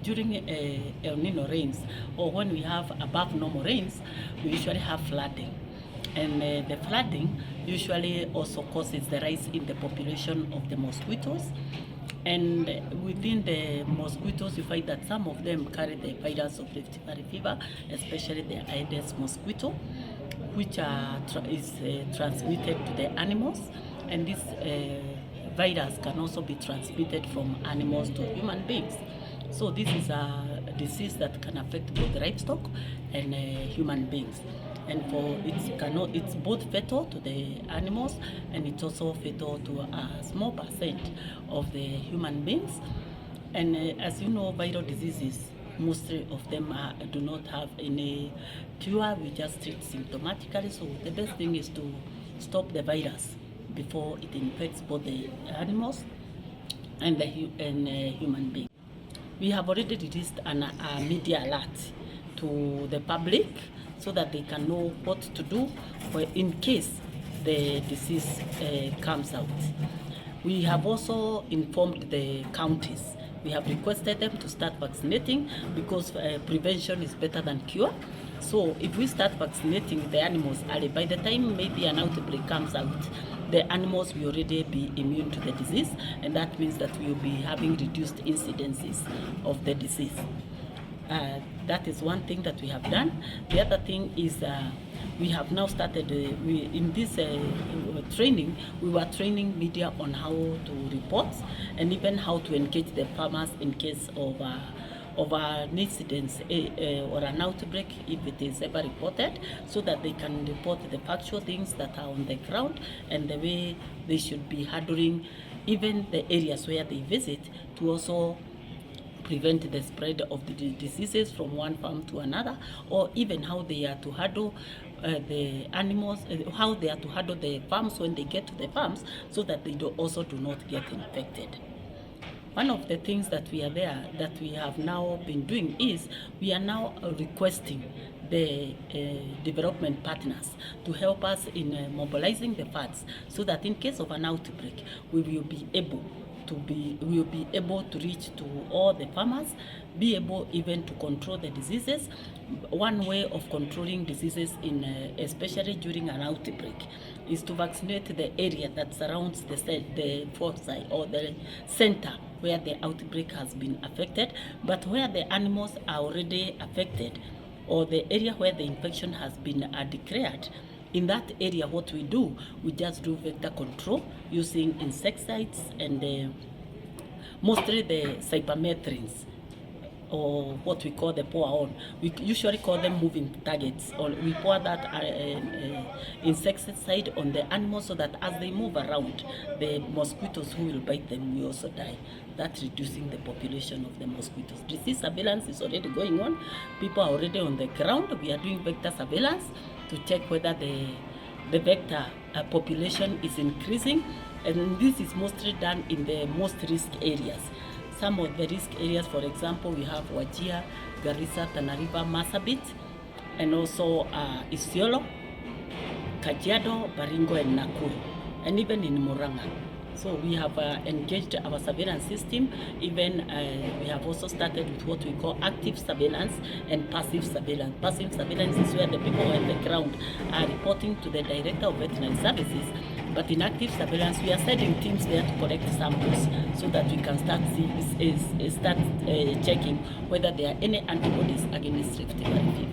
during El Nino rains, or when we have above normal rains, we usually have flooding. And the flooding usually also causes the rise in the population of the mosquitoes. And within the mosquitoes, you find that some of them carry the virus of Rift Valley fever, especially the Aedes mosquito, which is transmitted to the animals. And this virus can also be transmitted from animals to human beings. So this is a disease that can affect both livestock and human beings. And it's both fatal to the animals, and it's also fatal to a small percent of the human beings. And as you know, viral diseases, most of them do not have any cure. We just treat symptomatically. So the best thing is to stop the virus before it infects both the animals and the human beings. We have already released a media alert to the public so that they can know what to do in case the disease comes out. We have also informed the counties. We have requested them to start vaccinating because prevention is better than cure. So if we start vaccinating the animals early, by the time maybe an outbreak comes out, the animals will already be immune to the disease, and that means that we will be having reduced incidences of the disease. That is one thing that we have done. The other thing is we have now started, in this training, we were training media on how to report and even how to engage the farmers in case of an incident or an outbreak, if it is ever reported, so that they can report the factual things that are on the ground and the way they should be handling even the areas where they visit, to also prevent the spread of the diseases from one farm to another, or even how they are to handle the animals, how they are to handle the farms when they get to the farms, so that they also do not get infected. One of the things that we have now been doing is we are now requesting the development partners to help us in mobilizing the funds, so that in case of an outbreak, we will be able to reach to all the farmers, be able even to control the diseases. One way of controlling diseases, especially during an outbreak, is to vaccinate the area that surrounds the foci or the center where the outbreak has been affected. But where the animals are already affected, or the area where the infection has been declared, in that area, what we do, we just do vector control using insecticides and mostly the cypermethrins, or what we call the pour-on. We usually call them moving targets, or we pour that insecticide on the animals, so that as they move around, the mosquitoes who will bite them will also die. That's reducing the population of the mosquitoes. Disease surveillance is already going on. People are already on the ground. We are doing vector surveillance to check whether the vector population is increasing, and this is mostly done in the most risk areas. Some of the risk areas, for example, we have Wajir, Garissa, Tana River, Marsabit, and also Isiolo, Kajiado, Baringo, and Nakuru, and even in Murang'a. So we have engaged our surveillance system. Even we have also started with what we call active surveillance and passive surveillance. Passive surveillance is where the people on the ground are reporting to the Director of Veterinary Services. But in active surveillance, we are sending teams there to collect samples, so that we can start checking whether there are any antibodies against Rift Valley fever.